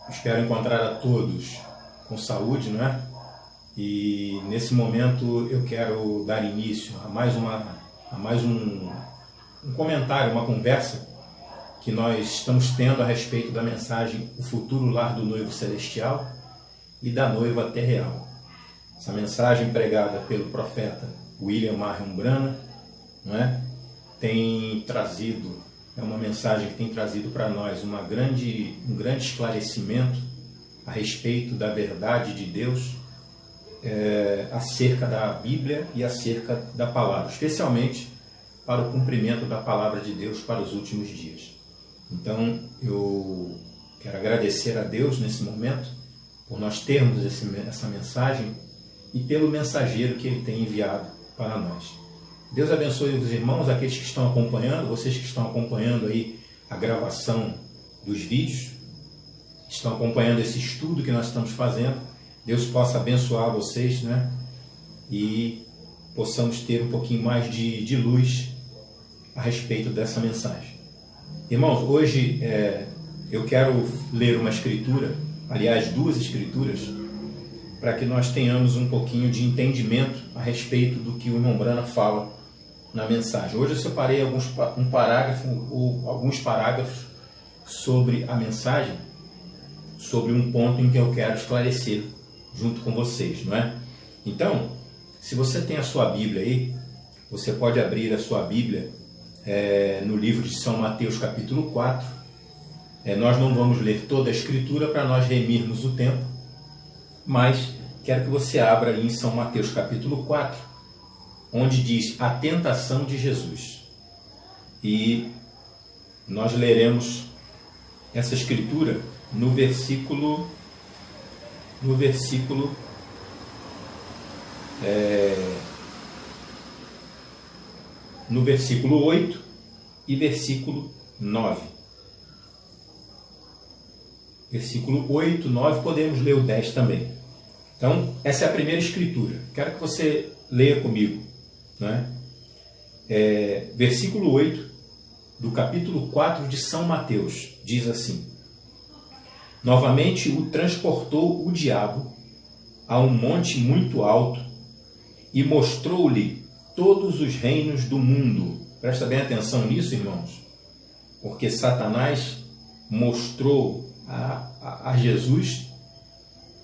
Espero encontrar a todos com saúde, não é? E nesse momento eu quero dar início a mais um comentário, uma conversa que nós estamos tendo a respeito da mensagem O Futuro Lar do Noivo Celestial e da Noiva Terreal. Essa mensagem pregada pelo profeta William Marion Branham, não é? É uma mensagem que tem trazido para nós um grande esclarecimento a respeito da verdade de Deus, acerca da Bíblia e acerca da palavra, especialmente para o cumprimento da palavra de Deus para os últimos dias. Então, eu quero agradecer a Deus nesse momento por nós termos essa mensagem e pelo mensageiro que Ele tem enviado para nós. Deus abençoe os irmãos, aqueles que estão acompanhando, vocês que estão acompanhando aí a gravação dos vídeos, estão acompanhando esse estudo que nós estamos fazendo. Deus possa abençoar vocês, né? E possamos ter um pouquinho mais de luz a respeito dessa mensagem. Irmãos, hoje eu quero ler uma escritura, aliás, duas escrituras, para que nós tenhamos um pouquinho de entendimento a respeito do que o irmão Branham fala na mensagem. Hoje eu separei alguns parágrafos sobre a mensagem, sobre um ponto em que eu quero esclarecer junto com vocês, não é? Então, se você tem a sua Bíblia aí, você pode abrir a sua Bíblia no livro de São Mateus, capítulo 4. Nós não vamos ler toda a escritura para nós remirmos o tempo, mas quero que você abra aí em São Mateus, capítulo 4, onde diz a tentação de Jesus. E nós leremos essa escritura no versículo 8 e versículo 9. Versículo 8, 9, podemos ler o 10 também. Então, essa é a primeira escritura. Quero que você leia comigo, né? Versículo 8 do capítulo 4 de São Mateus diz assim: novamente o transportou o diabo a um monte muito alto e mostrou-lhe todos os reinos do mundo. Presta bem atenção nisso, irmãos, porque Satanás mostrou a Jesus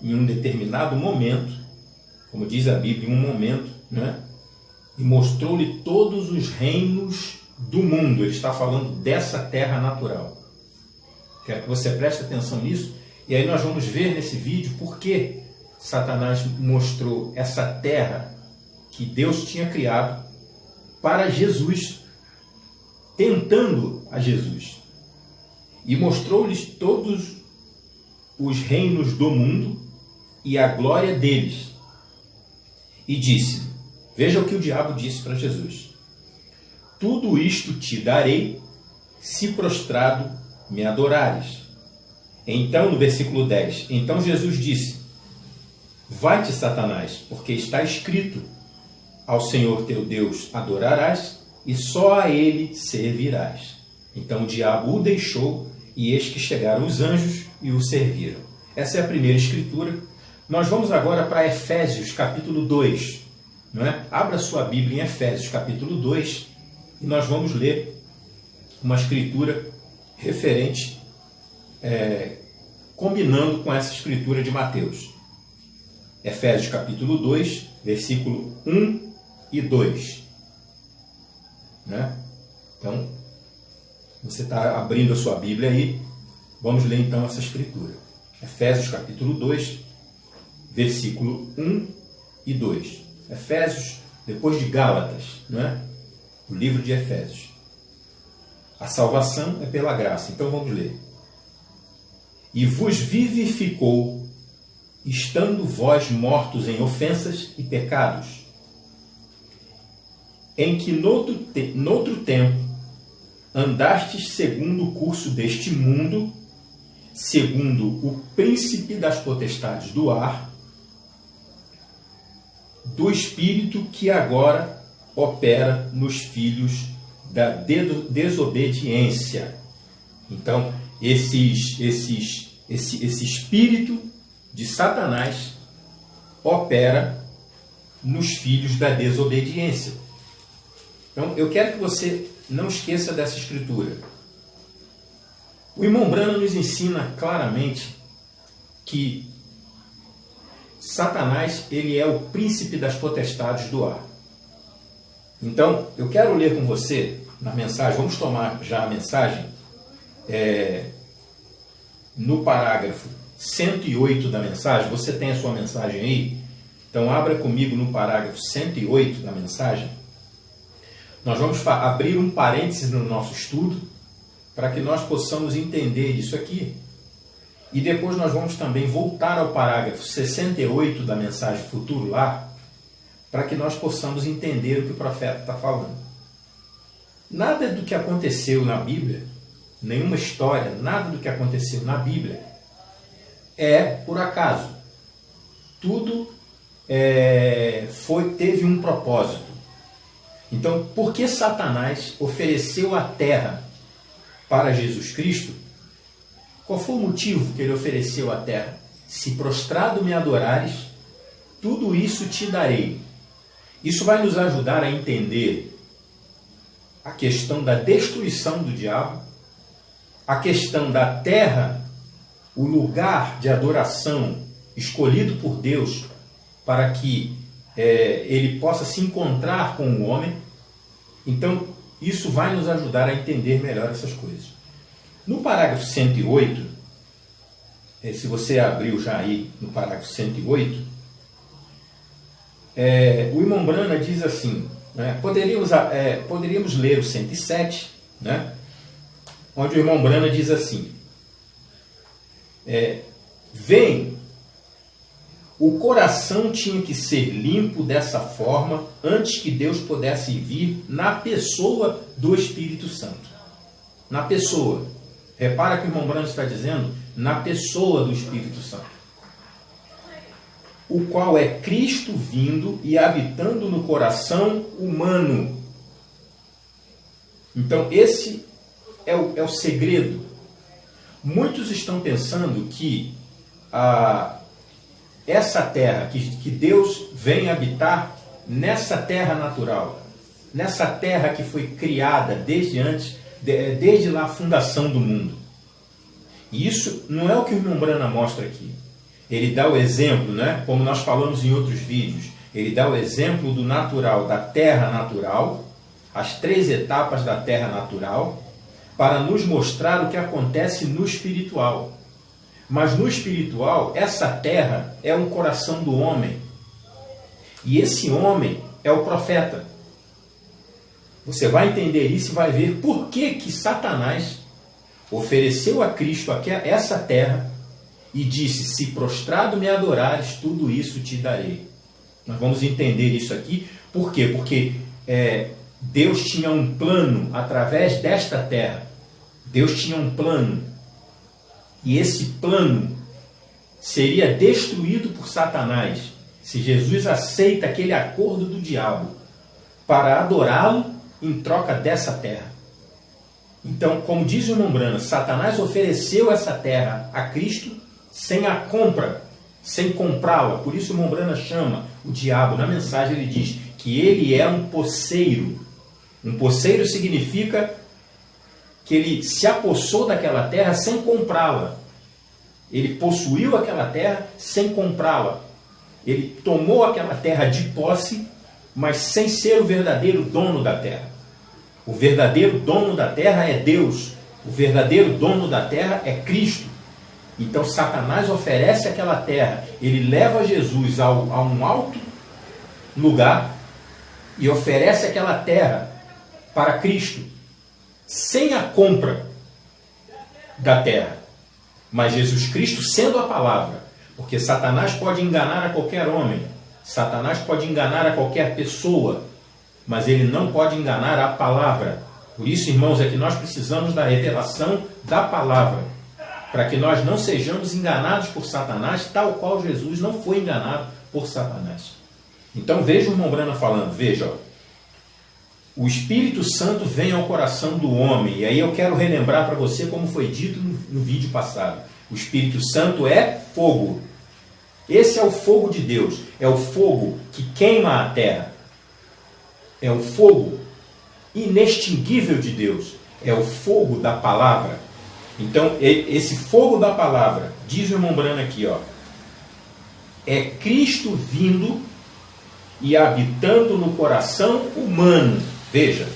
em um determinado momento, como diz a Bíblia, em um momento, né? E mostrou-lhe todos os reinos do mundo. Ele está falando dessa terra natural. Quero que você preste atenção nisso. E aí nós vamos ver nesse vídeo por que Satanás mostrou essa terra que Deus tinha criado para Jesus, tentando a Jesus. E mostrou-lhes todos os reinos do mundo e a glória deles. E disse, veja o que o diabo disse para Jesus: tudo isto te darei, se prostrado me adorares. Então, no versículo 10, então Jesus disse: vai-te, Satanás, porque está escrito, ao Senhor teu Deus adorarás, e só a Ele servirás. Então o diabo o deixou, e eis que chegaram os anjos e o serviram. Essa é a primeira escritura. Nós vamos agora para Efésios, capítulo 2. Não é? Abra sua Bíblia em Efésios, capítulo 2, e nós vamos ler uma escritura referente, combinando com essa escritura de Mateus. Efésios, capítulo 2, versículo 1 e 2. Né? Então, você está abrindo a sua Bíblia aí. Vamos ler então essa escritura. Efésios, capítulo 2, versículo 1 e 2. Efésios, depois de Gálatas, né? O livro de Efésios. A salvação é pela graça. Então vamos ler. E vos vivificou, estando vós mortos em ofensas e pecados, em que noutro tempo andastes segundo o curso deste mundo, segundo o príncipe das potestades do ar, do espírito que agora opera nos filhos da desobediência. Então, esse espírito de Satanás opera nos filhos da desobediência. Então, eu quero que você não esqueça dessa escritura. O irmão Branham nos ensina claramente que Satanás, ele é o príncipe das potestades do ar. Então, eu quero ler com você na mensagem, vamos tomar já a mensagem, no parágrafo 108 da mensagem. Você tem a sua mensagem aí? Então, abra comigo no parágrafo 108 da mensagem. Nós vamos abrir um parênteses no nosso estudo para que nós possamos entender isso aqui. E depois nós vamos também voltar ao parágrafo 68 da mensagem Futuro Lar, para que nós possamos entender o que o profeta está falando. Nada do que aconteceu na Bíblia, nenhuma história, nada do que aconteceu na Bíblia é por acaso. Tudo teve um propósito. Então, por que Satanás ofereceu a terra para Jesus Cristo? Qual foi o motivo que ele ofereceu a terra? Se prostrado me adorares, tudo isso te darei. Isso vai nos ajudar a entender a questão da destruição do diabo, a questão da terra, o lugar de adoração escolhido por Deus para que ele possa se encontrar com o homem. Então, isso vai nos ajudar a entender melhor essas coisas. No parágrafo 108, se você abriu já aí no parágrafo 108, o irmão Branham diz assim, né, poderíamos ler o 107, né, onde o irmão Branham diz assim, vem, o coração tinha que ser limpo dessa forma antes que Deus pudesse vir na pessoa do Espírito Santo. Na pessoa. Repara que o irmão Branham está dizendo na pessoa do Espírito Santo. O qual é Cristo vindo e habitando no coração humano. Então esse é o segredo. Muitos estão pensando que essa terra, que Deus vem habitar nessa terra natural, nessa terra que foi criada desde lá a fundação do mundo. E isso não é o que o irmão Branham mostra aqui. Ele dá o exemplo, né? Como nós falamos em outros vídeos, ele dá o exemplo do natural, da terra natural, as 3 etapas da terra natural, para nos mostrar o que acontece no espiritual. Mas no espiritual, essa terra é um coração do homem. E esse homem é o profeta. Você vai entender isso e vai ver por que Satanás ofereceu a Cristo essa terra e disse, se prostrado me adorares, tudo isso te darei. Nós vamos entender isso aqui. Por quê? Porque Deus tinha um plano através desta terra. Deus tinha um plano. E esse plano seria destruído por Satanás se Jesus aceita aquele acordo do diabo para adorá-lo em troca dessa terra. Então, como diz o irmão Branham, Satanás ofereceu essa terra a Cristo sem a compra, sem comprá-la. Por isso o irmão Branham chama o diabo, na mensagem ele diz que ele é um posseiro. Um posseiro significa que ele se apossou daquela terra sem comprá-la. Ele possuiu aquela terra sem comprá-la. Ele tomou aquela terra de posse, mas sem ser o verdadeiro dono da terra. O verdadeiro dono da terra é Deus. O verdadeiro dono da terra é Cristo. Então Satanás oferece aquela terra. Ele leva Jesus a um alto lugar e oferece aquela terra para Cristo, sem a compra da terra. Mas Jesus Cristo sendo a palavra, porque Satanás pode enganar a qualquer homem, Satanás pode enganar a qualquer pessoa, mas ele não pode enganar a palavra. Por isso, irmãos, é que nós precisamos da revelação da palavra, para que nós não sejamos enganados por Satanás, tal qual Jesus não foi enganado por Satanás. Então veja o irmão Branham falando, veja, ó. o Espírito Santo vem ao coração do homem. E aí eu quero relembrar para você como foi dito no vídeo passado. O Espírito Santo é fogo. Esse é o fogo de Deus. É o fogo que queima a terra. É o fogo inextinguível de Deus. É o fogo da palavra. Então, esse fogo da palavra, diz o irmão Brana aqui, ó, é Cristo vindo e habitando no coração humano. Veja,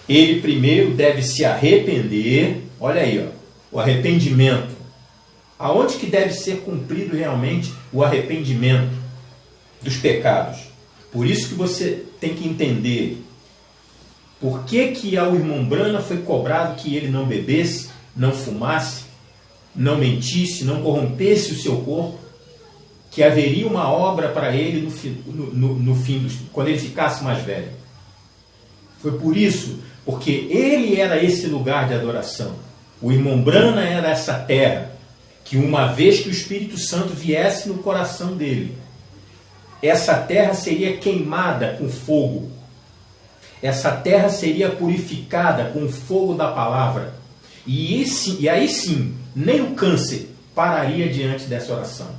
ele primeiro deve se arrepender. Olha aí, ó, o arrependimento. Aonde que deve ser cumprido realmente o arrependimento dos pecados? Por isso que você tem que entender por que ao irmão Brana foi cobrado que ele não bebesse, não fumasse, não mentisse, não corrompesse o seu corpo, que haveria uma obra para ele no fim, quando ele ficasse mais velho. Foi por isso, porque ele era esse lugar de adoração. O irmão Brana era essa terra, que uma vez que o Espírito Santo viesse no coração dele, essa terra seria queimada com fogo. Essa terra seria purificada com o fogo da palavra. E aí sim, nem o câncer pararia diante dessa oração,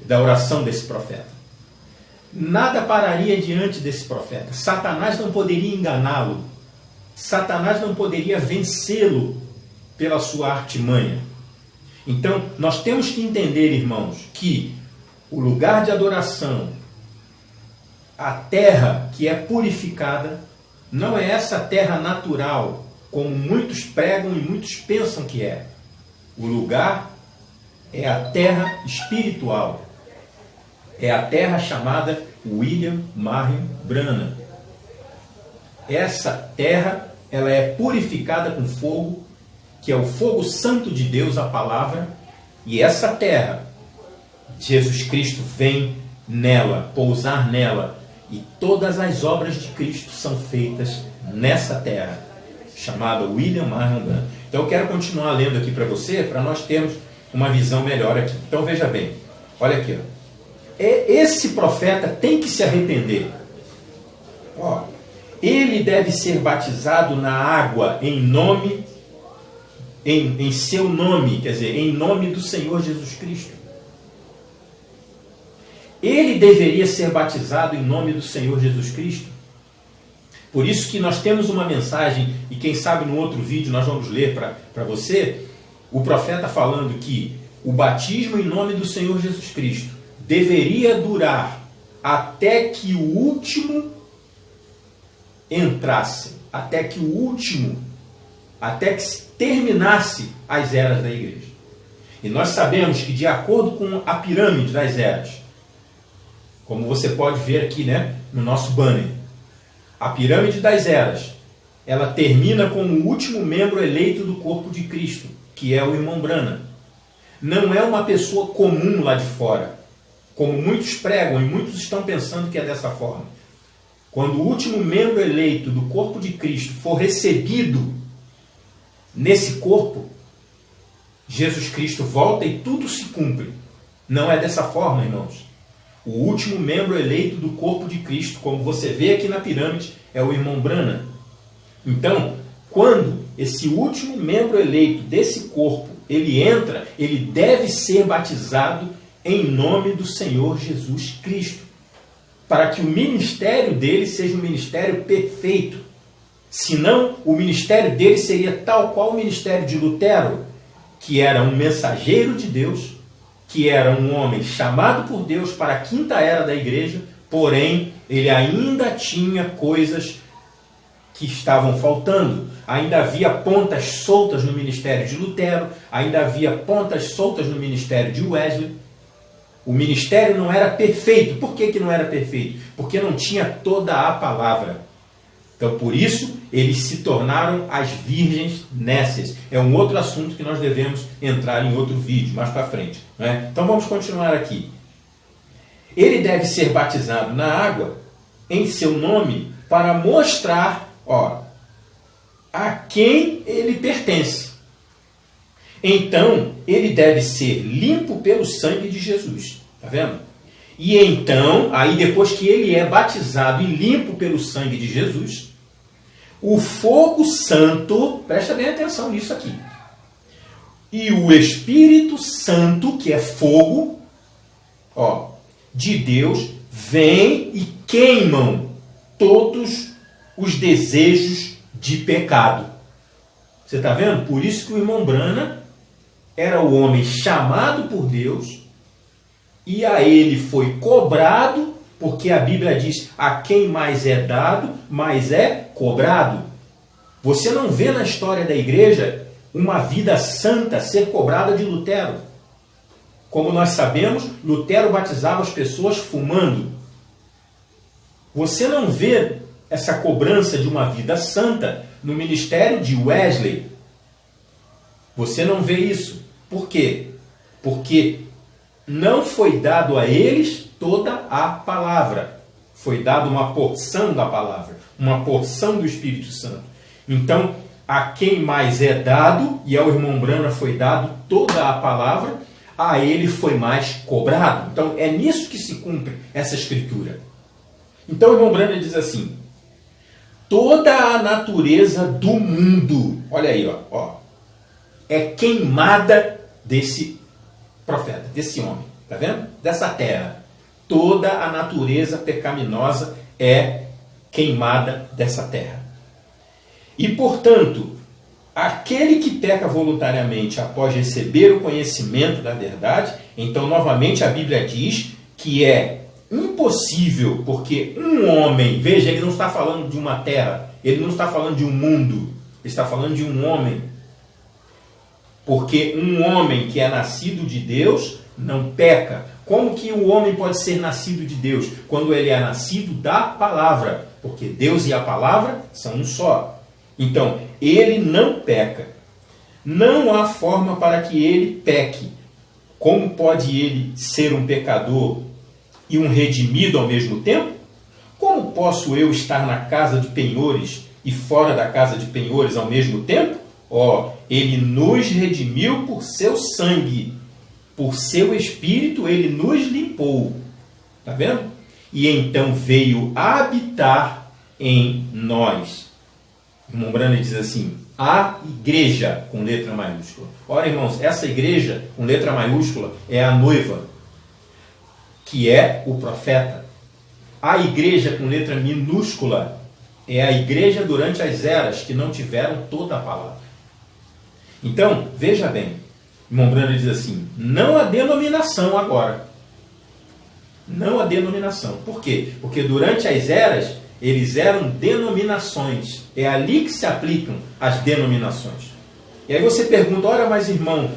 da oração desse profeta. Nada pararia diante desse profeta. Satanás não poderia enganá-lo. Satanás não poderia vencê-lo pela sua artimanha. Então, nós temos que entender, irmãos, que o lugar de adoração, a terra que é purificada, não é essa terra natural, como muitos pregam e muitos pensam que é. O lugar é a terra espiritual. É a terra chamada William Marion Branham. Essa terra, ela é purificada com fogo, que é o fogo santo de Deus, a palavra, e essa terra, Jesus Cristo vem nela, pousar nela, e todas as obras de Cristo são feitas nessa terra, chamada William Marion Branham. Então eu quero continuar lendo aqui para você, para nós termos uma visão melhor aqui. Então veja bem, olha aqui, ó. Esse profeta tem que se arrepender. Ó, ele deve ser batizado na água em seu nome, quer dizer, em nome do Senhor Jesus Cristo. Ele deveria ser batizado em nome do Senhor Jesus Cristo. Por isso que nós temos uma mensagem, e quem sabe no outro vídeo nós vamos ler para você, o profeta falando que o batismo em nome do Senhor Jesus Cristo deveria durar até que o último entrasse, até que terminasse as eras da igreja. E nós sabemos que, de acordo com a pirâmide das eras, como você pode ver aqui, né, no nosso banner, a pirâmide das eras, ela termina com o último membro eleito do corpo de Cristo, que é o irmão Branham. Não é uma pessoa comum lá de fora, como muitos pregam e muitos estão pensando que é dessa forma. Quando o último membro eleito do corpo de Cristo for recebido nesse corpo, Jesus Cristo volta e tudo se cumpre. Não é dessa forma, irmãos. O último membro eleito do corpo de Cristo, como você vê aqui na pirâmide, é o irmão Branham. Então, quando esse último membro eleito desse corpo, ele entra, ele deve ser batizado em nome do Senhor Jesus Cristo, para que o ministério dele seja um ministério perfeito. Senão, o ministério dele seria tal qual o ministério de Lutero, que era um mensageiro de Deus, que era um homem chamado por Deus para a quinta era da igreja, porém, ele ainda tinha coisas que estavam faltando. Ainda havia pontas soltas no ministério de Lutero, ainda havia pontas soltas no ministério de Wesley. O ministério não era perfeito. Por que não era perfeito? Porque não tinha toda a palavra. Então, por isso, eles se tornaram as virgens nécias. É um outro assunto que nós devemos entrar em outro vídeo, mais para frente. Não é? Então, vamos continuar aqui. Ele deve ser batizado na água em seu nome para mostrar, a quem ele pertence. Então, ele deve ser limpo pelo sangue de Jesus. Está vendo? E então, aí depois que ele é batizado e limpo pelo sangue de Jesus, o fogo santo, presta bem atenção nisso aqui, e o Espírito Santo, que é fogo, de Deus, vem e queimam todos os desejos de pecado. Você está vendo? Por isso que o irmão Brana era o homem chamado por Deus e a ele foi cobrado, porque a Bíblia diz: a quem mais é dado, mais é cobrado. Você não vê na história da igreja uma vida santa ser cobrada de Lutero. Como nós sabemos, Lutero batizava as pessoas fumando. Você não vê essa cobrança de uma vida santa no ministério de Wesley. Você não vê isso. Por quê? Porque não foi dado a eles toda a palavra. Foi dado uma porção da palavra, uma porção do Espírito Santo. Então, a quem mais é dado, e ao irmão Brana foi dado toda a palavra, a ele foi mais cobrado. Então, é nisso que se cumpre essa escritura. Então, o irmão Brana diz assim: toda a natureza do mundo, olha aí, é queimada desse profeta, desse homem, tá vendo? Dessa terra. Toda a natureza pecaminosa é queimada dessa terra. E, portanto, aquele que peca voluntariamente após receber o conhecimento da verdade, então, novamente, a Bíblia diz que é impossível, porque um homem, veja, ele não está falando de uma terra, ele não está falando de um mundo, ele está falando de um homem. Porque um homem que é nascido de Deus não peca. Como que o homem pode ser nascido de Deus? Quando ele é nascido da palavra. Porque Deus e a palavra são um só. Então, ele não peca. Não há forma para que ele peque. Como pode ele ser um pecador e um redimido ao mesmo tempo? Como posso eu estar na casa de penhores e fora da casa de penhores ao mesmo tempo? Ele nos redimiu por seu sangue, por seu Espírito ele nos limpou. Está vendo? E então veio habitar em nós. O irmão Brana diz assim: a igreja, com letra maiúscula. Ora, irmãos, essa igreja, com letra maiúscula, é a noiva, que é o profeta. A igreja, com letra minúscula, é a igreja durante as eras que não tiveram toda a palavra. Então, veja bem, o irmão Brana diz assim: não há denominação agora. Não há denominação. Por quê? Porque durante as eras, eles eram denominações. É ali que se aplicam as denominações. E aí você pergunta: olha, mas irmão,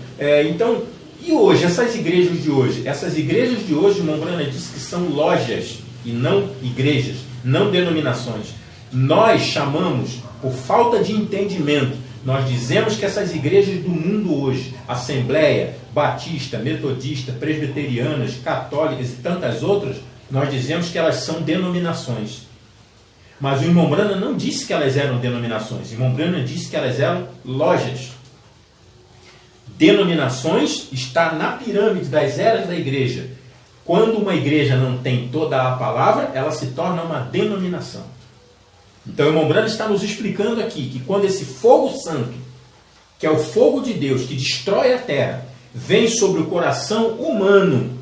então, e hoje, essas igrejas de hoje? Essas igrejas de hoje, o irmão Brana diz que são lojas e não igrejas, não denominações. Nós chamamos, por falta de entendimento, nós dizemos que essas igrejas do mundo hoje, Assembleia, Batista, Metodista, Presbiterianas, Católicas e tantas outras, nós dizemos que elas são denominações. Mas o irmão Brana não disse que elas eram denominações. O irmão Brana disse que elas eram lojas. Denominações está na pirâmide das eras da igreja. Quando uma igreja não tem toda a palavra, ela se torna uma denominação. Então o irmão Brana está nos explicando aqui que quando esse fogo santo, que é o fogo de Deus, que destrói a terra, vem sobre o coração humano,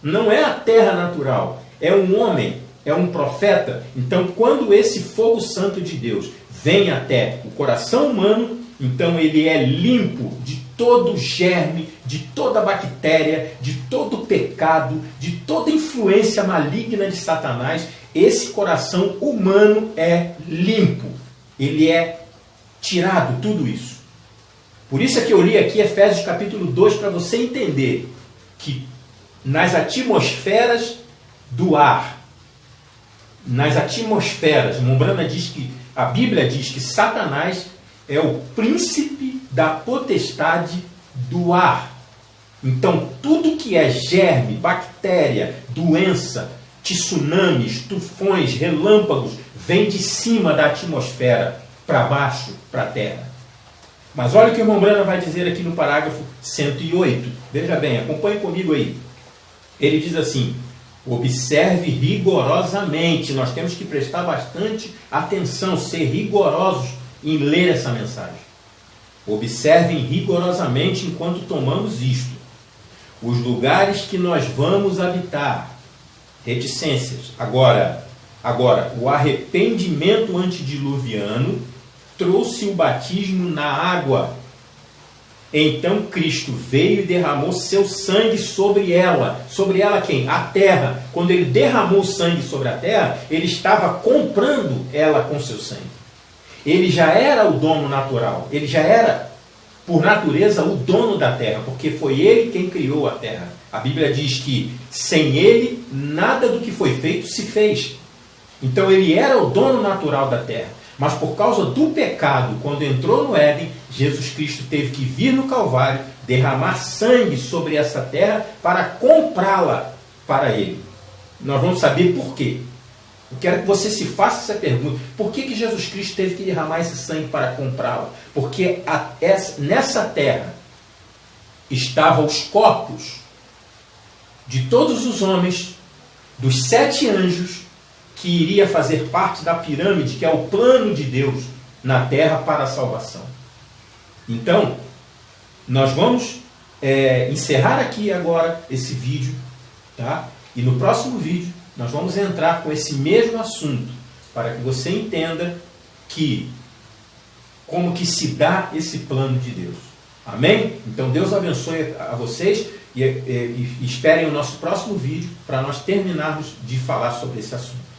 não é a terra natural, é um homem, é um profeta. Então quando esse fogo santo de Deus vem até o coração humano, então ele é limpo de todo germe, de toda bactéria, de todo pecado, de toda influência maligna de Satanás. Esse coração humano é limpo. Ele é tirado tudo isso. Por isso é que eu li aqui Efésios capítulo 2 para você entender que nas atmosferas do ar, nas atmosferas, o irmão Brana diz que a Bíblia diz que Satanás é o príncipe da potestade do ar. Então, tudo que é germe, bactéria, doença, tsunamis, tufões, relâmpagos, vem de cima da atmosfera para baixo, para a terra. Mas olha o que o irmão Brana vai dizer aqui no parágrafo 108. Veja bem, acompanhe comigo aí. Ele diz assim: observe rigorosamente. Nós temos que prestar bastante atenção, ser rigorosos em ler essa mensagem. Observem rigorosamente enquanto tomamos isto. Os lugares que nós vamos habitar. Reticências. Agora, o arrependimento antediluviano trouxe o batismo na água. Então Cristo veio e derramou seu sangue sobre ela. Sobre ela quem? A terra. Quando ele derramou sangue sobre a terra, ele estava comprando ela com seu sangue. Ele já era o dono natural. Ele já era, por natureza, o dono da terra, porque foi ele quem criou a terra. A Bíblia diz que sem ele, nada do que foi feito se fez. Então ele era o dono natural da terra. Mas por causa do pecado, quando entrou no Éden, Jesus Cristo teve que vir no Calvário, derramar sangue sobre essa terra para comprá-la para ele. Nós vamos saber por quê. Eu quero que você se faça essa pergunta. Por que Jesus Cristo teve que derramar esse sangue para comprá-la? Porque nessa terra estavam os corpos de todos os homens, dos 7 anjos, que iria fazer parte da pirâmide, que é o plano de Deus na terra para a salvação. Então, nós vamos encerrar aqui agora esse vídeo, tá? E no próximo vídeo nós vamos entrar com esse mesmo assunto, para que você entenda como que se dá esse plano de Deus. Amém? Então Deus abençoe a vocês e esperem o nosso próximo vídeo para nós terminarmos de falar sobre esse assunto.